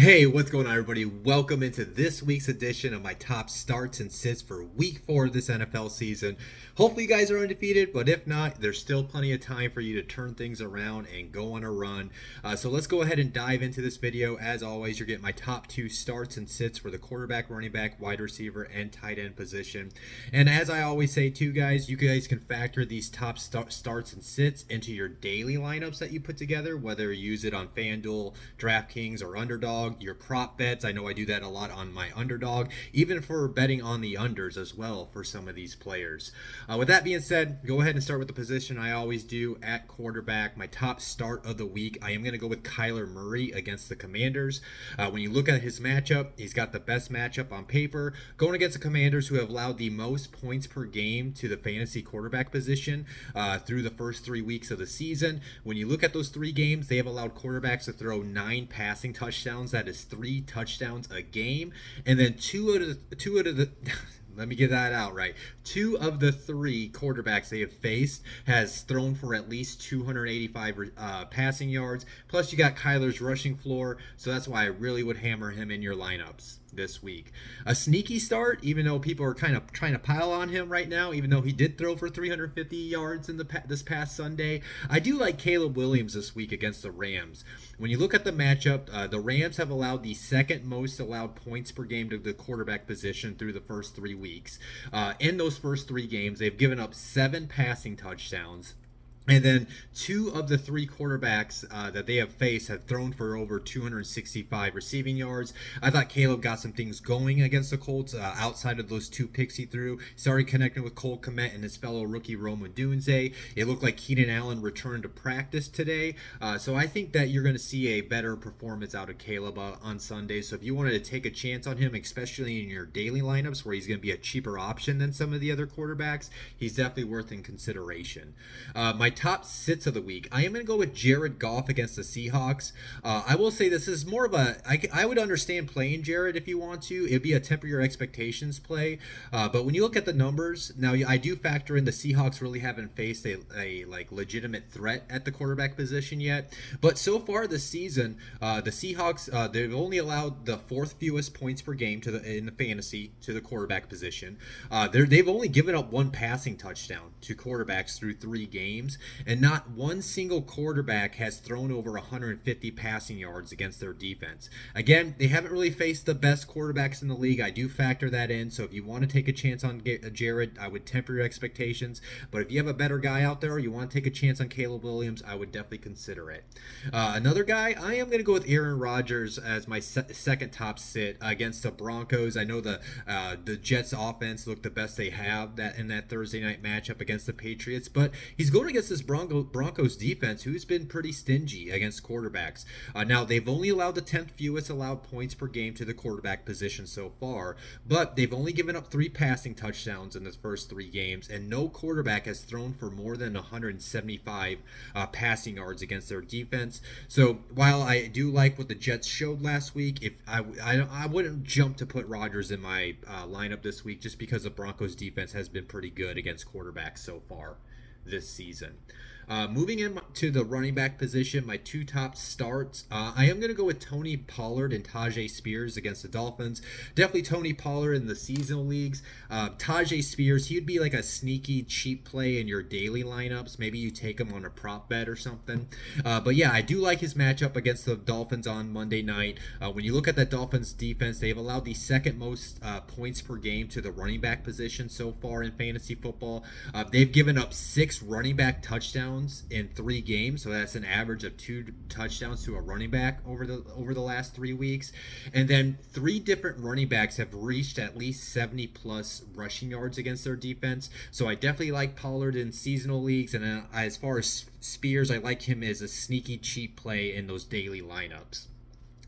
Hey, what's going on, everybody? Welcome into this week's edition of my top starts and sits for week 4 of this NFL season. Hopefully, you guys are undefeated, but if not, there's still plenty of time for you to turn things around and go on a run. So let's go ahead and dive into this video. As always, you're getting my top 2 starts and sits for the quarterback, running back, wide receiver, and tight end position. And as I always say, too, guys, you guys can factor these top starts and sits into your daily lineups that you put together, whether you use it on FanDuel, DraftKings, or Underdog. Your prop bets. I know I do that a lot on my Underdog, even for betting on the unders as well for some of these players. With that being said, go ahead and start with the position I always do at quarterback. My top start of the week, I am going to go with Kyler Murray against the Commanders. When you look at his matchup, he's got the best matchup on paper, going against the Commanders, who have allowed the most points per game to the fantasy quarterback position through the first 3 weeks of the season. When you look at those 3 games, they have allowed quarterbacks to throw 9 passing touchdowns. That is 3 touchdowns a game, and then two out of the let me get that out right. 2 of the 3 quarterbacks they have faced has thrown for at least 285 passing yards. Plus, you got Kyler's rushing floor, so that's why I really would hammer him in your lineups this week. A sneaky start, even though people are kind of trying to pile on him right now, even though he did throw for 350 yards in this past Sunday. I do like Caleb Williams this week against the Rams. When you look at the matchup, the Rams have allowed the second most allowed points per game to the quarterback position through the first 3 weeks. In those first 3 games, they've given up 7 passing touchdowns. And then 2 of the 3 quarterbacks that they have faced have thrown for over 265 receiving yards. I thought Caleb got some things going against the Colts outside of those 2 picks he threw. Started connecting with Cole Kmet and his fellow rookie Rome Odunze. It looked like Keenan Allen returned to practice today. So I think that you're going to see a better performance out of Caleb on Sunday. So if you wanted to take a chance on him, especially in your daily lineups where he's going to be a cheaper option than some of the other quarterbacks, he's definitely worth in consideration. My top sits of the week, I am going to go with Jared Goff against the Seahawks. I will say this is more of I would understand playing Jared if you want to. It'd be a temper your expectations play. But when you look at the numbers, now I do factor in the Seahawks really haven't faced a like legitimate threat at the quarterback position yet. But so far this season, the Seahawks they've only allowed the 4th fewest points per game in the fantasy to the quarterback position. They've only given up 1 passing touchdown to quarterbacks through 3 games. And not one single quarterback has thrown over 150 passing yards against their defense. Again, they haven't really faced the best quarterbacks in the league. I do factor that in. So if you want to take a chance on Jared, I would temper your expectations. But if you have a better guy out there, or you want to take a chance on Caleb Williams, I would definitely consider it. Another guy, I am going to go with Aaron Rodgers as my second top sit against the Broncos. I know the Jets offense looked the best they have in that Thursday night matchup against the Patriots, but he's going against this Broncos defense, who's been pretty stingy against quarterbacks. Now, they've only allowed the 10th fewest allowed points per game to the quarterback position so far, but they've only given up 3 passing touchdowns in the first 3 games, and no quarterback has thrown for more than 175 passing yards against their defense. So while I do like what the Jets showed last week, if I wouldn't jump to put Rodgers in my lineup this week, just because the Broncos defense has been pretty good against quarterbacks so far this season. Moving into the running back position, my 2 top starts, I am going to go with Tony Pollard and Tajay Spears against the Dolphins. Definitely Tony Pollard in the seasonal leagues. Tajay Spears, he would be like a sneaky cheap play in your daily lineups. Maybe you take him on a prop bet or something. But yeah, I do like his matchup against the Dolphins on Monday night. When you look at that Dolphins defense, they've allowed the second most points per game to the running back position so far in fantasy football. They've given up 6 running back touchdowns in 3 games, so that's an average of 2 touchdowns to a running back over the last 3 weeks. And then 3 different running backs have reached at least 70 plus rushing yards against their defense. So I definitely like Pollard in seasonal leagues, and as far as Spears, I like him as a sneaky cheap play in those daily lineups.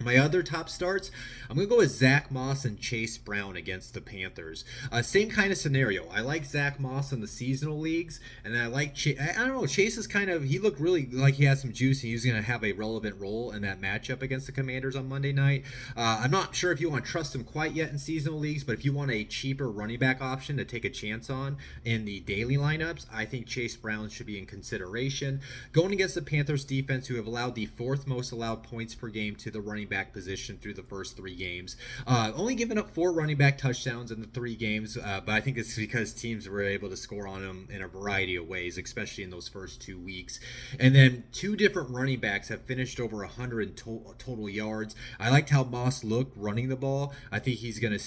My other top starts, I'm going to go with Zach Moss and Chase Brown against the Panthers. Same kind of scenario. I like Zach Moss in the seasonal leagues, and I like I don't know, Chase is he looked really like he had some juice. He's going to have a relevant role in that matchup against the Commanders on Monday night. I'm not sure if you want to trust him quite yet in seasonal leagues, but if you want a cheaper running back option to take a chance on in the daily lineups, I think Chase Brown should be in consideration. Going against the Panthers defense, who have allowed the 4th most allowed points per game to the running running back position through the first 3 games. Only given up 4 running back touchdowns in the 3 games, but I think it's because teams were able to score on him in a variety of ways, especially in those first 2 weeks. And then 2 different running backs have finished over 100 total yards. I liked how Moss looked running the ball. I think he's gonna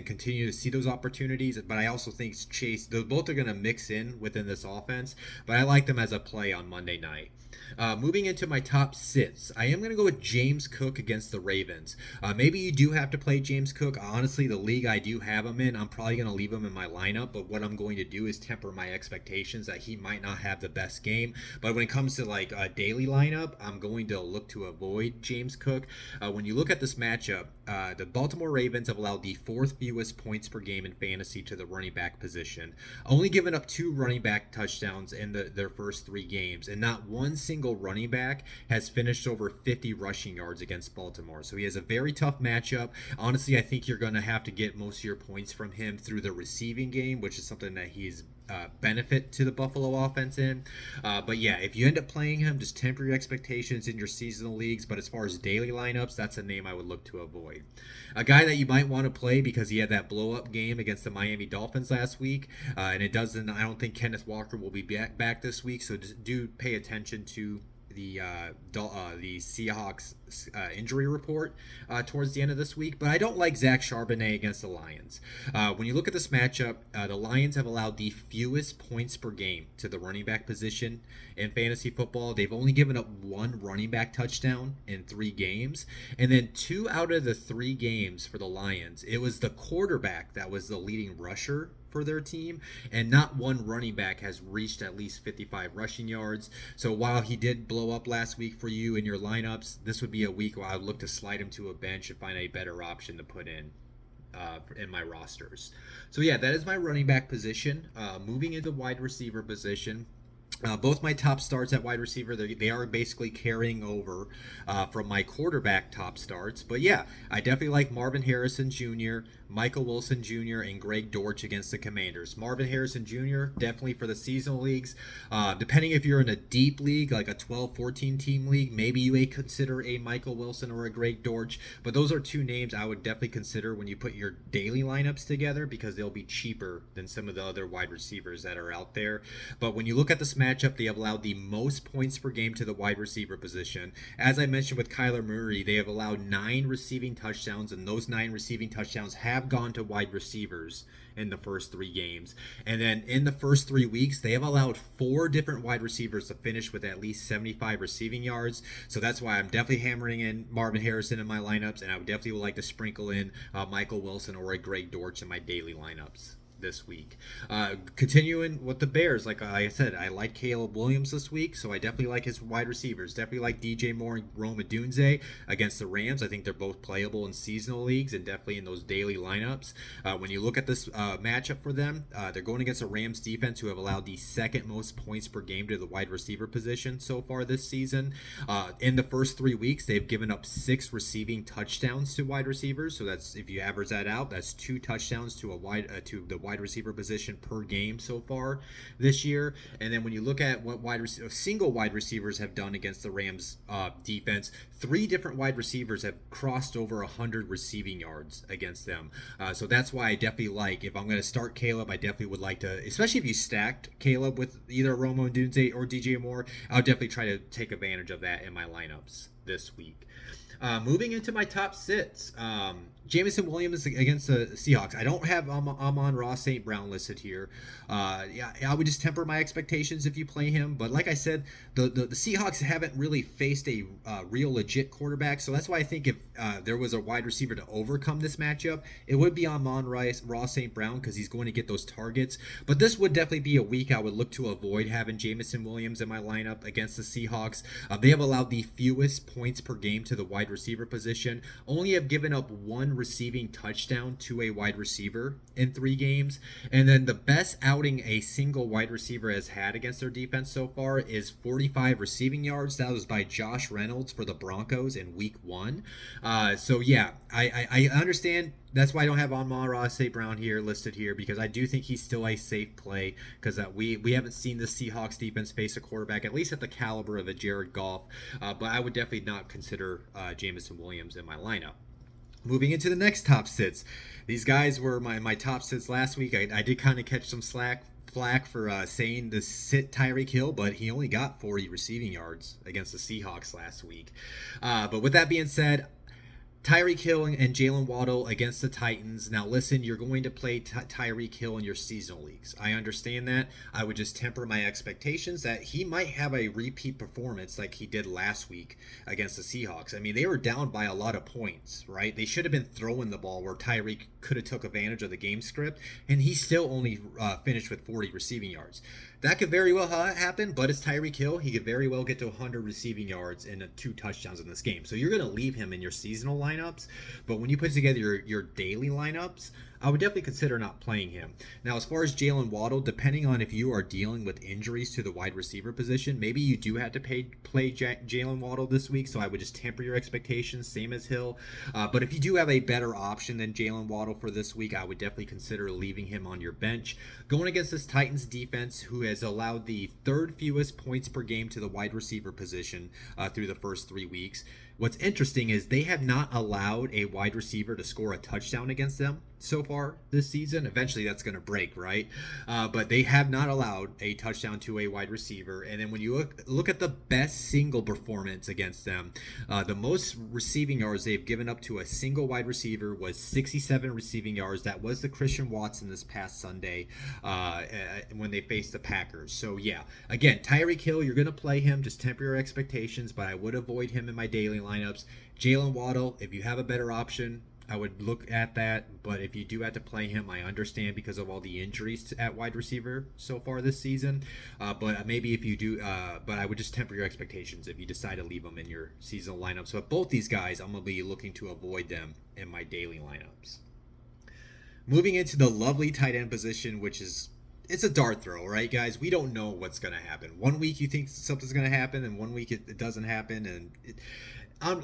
continue to see those opportunities, but I also think Chase, they both are gonna mix in within this offense. But I like them as a play on Monday night. Moving into my top sits, I am going to go with James Cook against the Ravens. Maybe you do have to play James Cook. Honestly, the league I do have him in, I'm probably going to leave him in my lineup, but what I'm going to do is temper my expectations that he might not have the best game. But when it comes to like a daily lineup, I'm going to look to avoid James Cook. When you look at this matchup, the Baltimore Ravens have allowed the 4th fewest points per game in fantasy to the running back position, only given up 2 running back touchdowns in their first 3 games, and not one single running back has finished over 50 rushing yards against Baltimore. So he has a very tough matchup. Honestly, I think you're going to have to get most of your points from him through the receiving game, which is something that he's benefit to the Buffalo offense in. But yeah, if you end up playing him, just temper your expectations in your seasonal leagues. But as far as daily lineups, that's a name I would look to avoid. A guy that you might want to play because he had that blow up game against the Miami Dolphins last week, and I don't think Kenneth Walker will be back this week. So just do pay attention to the Seahawks injury report towards the end of this week. But I don't like Zach Charbonnet against the Lions. When you look at this matchup, the Lions have allowed the fewest points per game to the running back position in fantasy football. They've only given up 1 running back touchdown in 3 games. And then 2 out of the 3 games for the Lions, it was the quarterback that was the leading rusher for their team, and not one running back has reached at least 55 rushing yards. So while he did blow up last week for you in your lineups, this would be a week where I would look to slide him to a bench and find a better option to put in my rosters. So yeah, that is my running back position. Moving into wide receiver position, both my top starts at wide receiver, they are basically carrying over from my quarterback top starts. But yeah, I definitely like Marvin Harrison Jr., Michael Wilson Jr., and Greg Dortch against the Commanders. Marvin Harrison Jr., definitely for the seasonal leagues. Depending if you're in a deep league, like a 12-14 team league, maybe you may consider a Michael Wilson or a Greg Dortch. But those are 2 names I would definitely consider when you put your daily lineups together, because they'll be cheaper than some of the other wide receivers that are out there. But when you look at this matchup, they have allowed the most points per game to the wide receiver position. As I mentioned with Kyler Murray, they have allowed 9 receiving touchdowns, and those 9 receiving touchdowns have gone to wide receivers in the first 3 games. And then in the first 3 weeks, they have allowed 4 different wide receivers to finish with at least 75 receiving yards. So that's why I'm definitely hammering in Marvin Harrison in my lineups, and I would definitely like to sprinkle in Michael Wilson or a Greg Dortch in my daily lineups this week. Continuing with the Bears, like I said, I like Caleb Williams this week, so I definitely like his wide receivers. Definitely like DJ Moore and Rome Odunze against the Rams. I think they're both playable in seasonal leagues and definitely in those daily lineups. When you look at this matchup for them, they're going against a Rams defense who have allowed the 2nd most points per game to the wide receiver position so far this season. In the first 3 weeks, they've given up 6 receiving touchdowns to wide receivers. So that's, if you average that out, that's 2 touchdowns to the wide receiver position per game so far this year. And then when you look at what single wide receivers have done against the Rams defense, 3 different wide receivers have crossed over 100 receiving yards against them. So that's why I definitely like, if I'm going to start Caleb, I definitely would like to, especially if you stacked Caleb with either Romo Odunze or DJ Moore, I'll definitely try to take advantage of that in my lineups this week. Moving into my top sits, Jameson Williams against the Seahawks. I don't have Amon-Ra St. Brown listed here. Yeah, I would just temper my expectations if you play him. But like I said, the Seahawks haven't really faced a real legit quarterback. So that's why I think if there was a wide receiver to overcome this matchup, it would be Amon-Ra St. Brown, because he's going to get those targets. But this would definitely be a week I would look to avoid having Jameson Williams in my lineup against the Seahawks. They have allowed the fewest points per game to the wide receiver position. Only have given up 1 one receiving touchdown to a wide receiver in 3 games. And then the best outing a single wide receiver has had against their defense so far is 45 receiving yards. That was by Josh Reynolds for the Broncos in week 1. So yeah, I understand. That's why I don't have Amon-Ra St. Brown here listed here, because I do think he's still a safe play, because we haven't seen the Seahawks defense face a quarterback, at least at the caliber of a Jared Goff. But I would definitely not consider Jameson Williams in my lineup. Moving into the next top sits. These guys were my top sits last week. I did kind of catch some flack for saying to sit Tyreek Hill, but he only got 40 receiving yards against the Seahawks last week. But with that being said, Tyreek Hill and Jalen Waddle against the Titans. Now, listen, you're going to play Tyreek Hill in your seasonal leagues. I understand that. I would just temper my expectations that he might have a repeat performance like he did last week against the Seahawks. I mean, they were down by a lot of points, right? They should have been throwing the ball where Tyreek could have took advantage of the game script, and he still only finished with 40 receiving yards. That could very well happen, but it's Tyreek Hill. He could very well get to 100 receiving yards and 2 touchdowns in this game. So you're going to leave him in your seasonal lineups, but when you put together your daily lineups, I would definitely consider not playing him. Now, as far as Jalen Waddle, depending on if you are dealing with injuries to the wide receiver position, maybe you do have to play Jalen Waddle this week, so I would just temper your expectations, same as Hill. But if you do have a better option than Jalen Waddle for this week, I would definitely consider leaving him on your bench. Going against this Titans defense, who has allowed the 3rd fewest points per game to the wide receiver position through the first 3 weeks. What's interesting is they have not allowed a wide receiver to score a touchdown against them so far this season. Eventually that's going to break, right? But they have not allowed a touchdown to a wide receiver. And then when you look at the best single performance against them, the most receiving yards they've given up to a single wide receiver was 67 receiving yards. That was the Christian Watson this past Sunday when they faced the Packers. So yeah, again, Tyreek Hill, you're going to play him. Just temper your expectations, but I would avoid him in my daily lineups. Jalen Waddle, if you have a better option, I would look at that, but if you do have to play him, I understand because of all the injuries at wide receiver so far this season. But maybe if you do, but I would just temper your expectations if you decide to leave them in your seasonal lineups. But both these guys, I'm going to be looking to avoid them in my daily lineups. Moving into the lovely tight end position, which is, it's a dart throw, right, guys? We don't know what's going to happen. One week you think something's going to happen, and one week it doesn't happen, and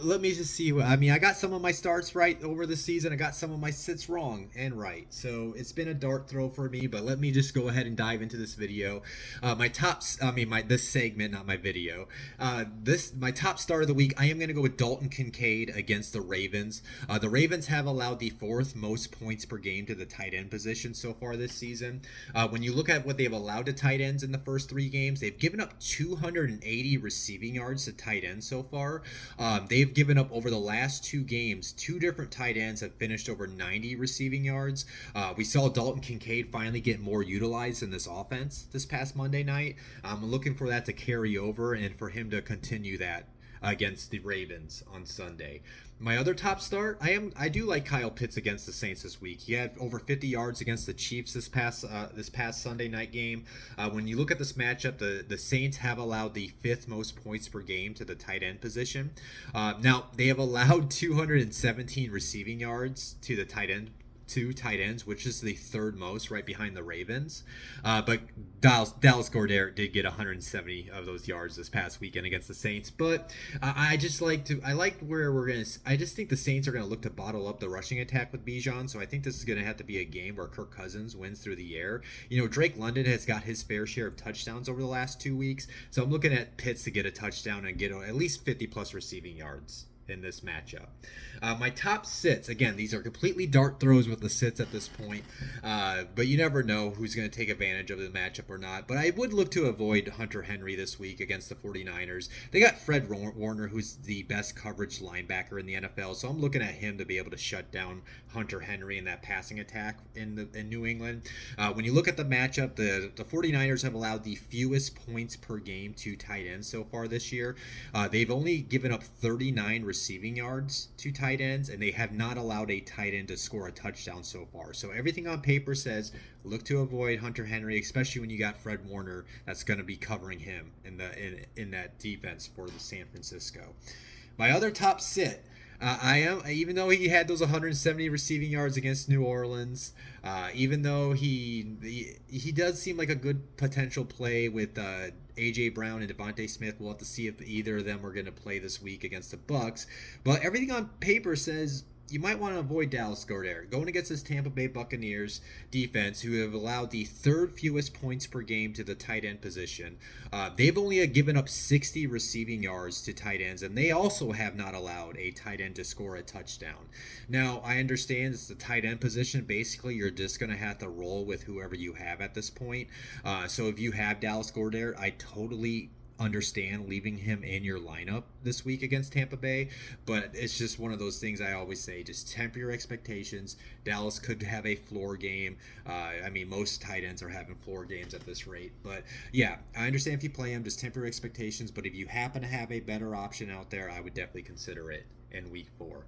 let me just see. I got some of my starts right over the season. I got some of my sits wrong and right. So it's been a dart throw for me, but let me just go ahead and dive into this video. This segment, not my video. My top start of the week, I am going to go with Dalton Kincaid against the Ravens. The Ravens have allowed the 4th most points per game to the tight end position so far this season. When you look at what they've allowed to tight ends in the first 3 games, they've given up 280 receiving yards to tight ends so far. They've given up over the last 2 games, 2 different tight ends have finished over 90 receiving yards. We saw Dalton Kincaid finally get more utilized in this offense this past Monday night. I'm looking for that to carry over and for him to continue that against the Ravens on Sunday. My other top start, I do like Kyle Pitts against the Saints this week. He had over 50 yards against the Chiefs this past Sunday night game. When you look at this matchup, the Saints have allowed the 5th most points per game to the tight end position. Now they have allowed 217 receiving yards to the tight end. 2 tight ends, which is the 3rd most, right behind the Ravens. But Dallas Goedert did get 170 of those yards this past weekend against the Saints. But I like where we're gonna. I just think the Saints are gonna look to bottle up the rushing attack with Bijan. So I think this is gonna have to be a game where Kirk Cousins wins through the air. Drake London has got his fair share of touchdowns over the last 2 weeks. So I'm looking at Pitts to get a touchdown and get at least 50 plus receiving yards in this matchup. My top sits, again, these are completely dart throws with the sits at this point, but you never know who's going to take advantage of the matchup or not. But I would look to avoid Hunter Henry this week against the 49ers. They got Fred Warner, who's the best coverage linebacker in the NFL, so I'm looking at him to be able to shut down Hunter Henry in that passing attack in New England. When you look at the matchup, the 49ers have allowed the fewest points per game to tight ends so far this year. They've only given up 39 receiving yards to tight ends, and they have not allowed a tight end to score a touchdown so far. So everything on paper says look to avoid Hunter Henry, especially when you got Fred Warner that's going to be covering him in that defense for the San Francisco. My other top sit, I am, even though he had those 170 receiving yards against New Orleans. Even though he does seem like a good potential play with AJ Brown and Devontae Smith. We'll have to see if either of them are going to play this week against the Bucks. But everything on paper says you might want to avoid Dallas Goedert going against this Tampa Bay Buccaneers defense, who have allowed the third fewest points per game to the tight end position. They've only given up 60 receiving yards to tight ends, and they also have not allowed a tight end to score a touchdown. Now, I understand it's the tight end position. Basically, you're just going to have to roll with whoever you have at this point. So if you have Dallas Goedert, I totally understand leaving him in your lineup this week against Tampa Bay, but it's just one of those things I always say, just temper your expectations. Dallas could have a floor game. I mean, most tight ends are having floor games at this rate, but yeah, I understand if you play him, just temper your expectations, but if you happen to have a better option out there, I would definitely consider it in week 4.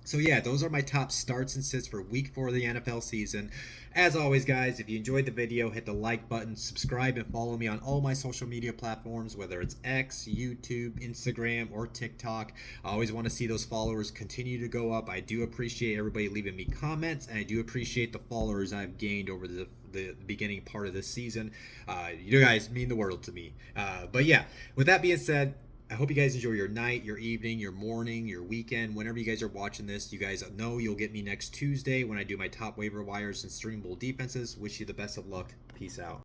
So yeah, those are my top starts and sits for week 4 of the NFL season. As always, guys, if you enjoyed the video, hit the like button, subscribe, and follow me on all my social media platforms, whether it's X, YouTube, Instagram, or TikTok. I always want to see those followers continue to go up. I do appreciate everybody leaving me comments, and I do appreciate the followers I've gained over the beginning part of this season. You guys mean the world to me. But yeah, with that being said, I hope you guys enjoy your night, your evening, your morning, your weekend. Whenever you guys are watching this, you guys know you'll get me next Tuesday when I do my top waiver wires and streamable defenses. Wish you the best of luck. Peace out.